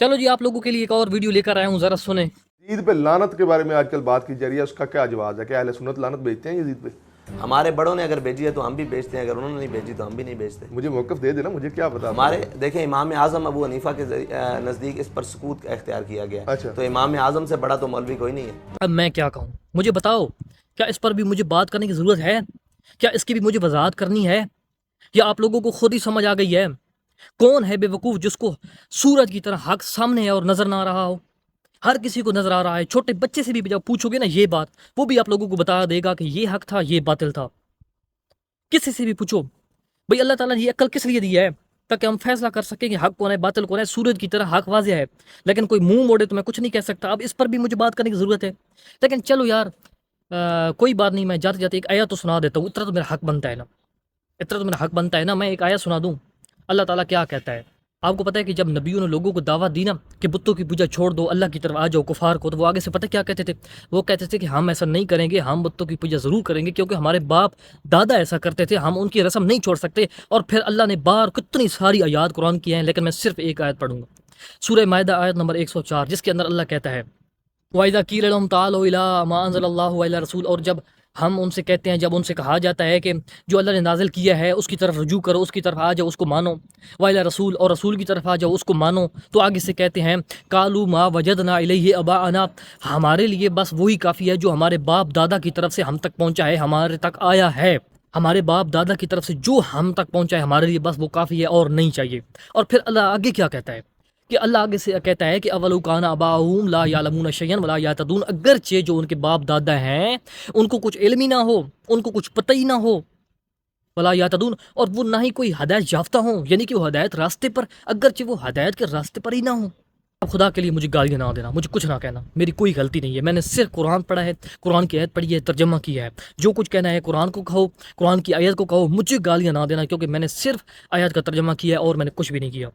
چلو جی آپ لوگوں کے لیے ایک اور ویڈیو لے کر آیا ہوں، ذرا سنیں۔ عید پہ لعنت کے بارے میں آج کل بات کی جا رہی ہے، اس کا کیا جواز ہے؟ کیا اہل سنت لعنت بھیجتے ہیں یزید پہ؟ ہمارے بڑوں نے اگر بھیجی ہے تو ہم بھی بھیجتے ہیں، اگر انہوں نے نہیں بھیجی تو ہم بھی نہیں بھیجتے۔ مجھے موقف دے دینا، مجھے کیا پتا۔ ہمارے دیکھیں امام اعظم ابو حنیفہ کے نزدیک اس پر سکوت کا اختیار کیا گیا، اچھا۔ تو امام اعظم سے بڑا تو مولوی کوئی نہیں ہے۔ اب میں کیا کہوں، مجھے بتاؤ کیا اس پر بھی مجھے بات کرنے کی ضرورت ہے؟ کیا اس کی بھی مجھے وضاحت کرنی ہے، یا آپ لوگوں کو خود ہی سمجھ آ گئی ہے؟ کون ہے بے وقوف جس کو سورج کی طرح حق سامنے ہے اور نظر نہ آ رہا ہو؟ ہر کسی کو نظر آ رہا ہے، چھوٹے بچے سے بھی جب پوچھو گے نا یہ بات، وہ بھی آپ لوگوں کو بتا دے گا کہ یہ حق تھا، یہ باطل تھا۔ کسی سے بھی پوچھو بھئی اللہ تعالیٰ نے یہ عقل کس لیے دی ہے؟ تاکہ ہم فیصلہ کر سکیں کہ حق کون ہے باطل کون ہے۔ سورج کی طرح حق واضح ہے، لیکن کوئی منہ موڑے تو میں کچھ نہیں کہہ سکتا۔ اب اس پر بھی مجھے بات کرنے کی ضرورت ہے، لیکن چلو یار کوئی بات نہیں، میں جاتے جاتے ایک آیت تو سنا دیتا ہوں، اتنا تو میرا حق بنتا ہے نا، اتنا تو میرا حق بنتا ہے نا، میں ایک آیت سنا دوں۔ اللہ تعالیٰ کیا کہتا ہے؟ آپ کو پتہ ہے کہ جب نبیوں نے لوگوں کو دعوت دی نا کہ بتوں کی پوجا چھوڑ دو، اللہ کی طرف آ جاؤ کفار کو، تو وہ آگے سے پتہ کیا کہتے تھے؟ وہ کہتے تھے کہ ہم ایسا نہیں کریں گے، ہم بتوں کی پوجا ضرور کریں گے کیونکہ ہمارے باپ دادا ایسا کرتے تھے، ہم ان کی رسم نہیں چھوڑ سکتے۔ اور پھر اللہ نے بار کتنی ساری آیات قرآن کی ہیں، لیکن میں صرف ایک آیت پڑھوں گا، سورہ مائدہ آیت نمبر 104، جس کے اندر اللہ کہتا ہے وَإِذَا قِيلَ لَهُمْ تَعَالَوْا إِلَىٰ مَا أَنزَلَ اللَّهُ وَإِلَىٰ رَسُولِهِ، اور جب ہم ان سے کہتے ہیں، جب ان سے کہا جاتا ہے کہ جو اللہ نے نازل کیا ہے اس کی طرف رجوع کرو، اس کی طرف آ جاؤ، اس کو مانو، وَإِلَىٰ رسول، اور رسول کی طرف آ جاؤ، اس کو مانو، تو آگے سے کہتے ہیں قَالُوا مَا وَجَدْنَا عَلَيْهِ آبَاءَنَا، ہمارے لیے بس وہی کافی ہے جو ہمارے باپ دادا کی طرف سے ہم تک پہنچا ہے، ہمارے تک آیا ہے، ہمارے باپ دادا کی طرف سے جو ہم تک پہنچا ہے ہمارے لیے بس وہ کافی ہے اور نہیں چاہیے۔ اور پھر اللہ آگے کیا کہتا ہے کہ اللہ آگے سے کہتا ہے کہ اولو کان اباؤہم لا یعلمون شیئا ولا یہتدون، اگرچہ جو ان کے باپ دادا ہیں ان کو کچھ علم ہی نہ ہو، ان کو کچھ پتہ ہی نہ ہو، ولا یہتدون، اور وہ نہ ہی کوئی ہدایت یافتہ ہوں، یعنی کہ وہ ہدایت راستے پر، اگرچہ وہ ہدایت کے راستے پر ہی نہ ہوں۔ اب خدا کے لیے مجھے گالیاں نہ دینا، مجھے کچھ نہ کہنا، میری کوئی غلطی نہیں ہے، میں نے صرف قرآن پڑھا ہے، قرآن کی آیت پڑھی ہے، ترجمہ کیا ہے، جو کچھ کہنا ہے قرآن کو کہو، قرآن کی آیت کو کہو، مجھے گالیاں نہ دینا، کیونکہ میں نے صرف آیت کا ترجمہ کیا ہے اور میں نے کچھ بھی نہیں کیا۔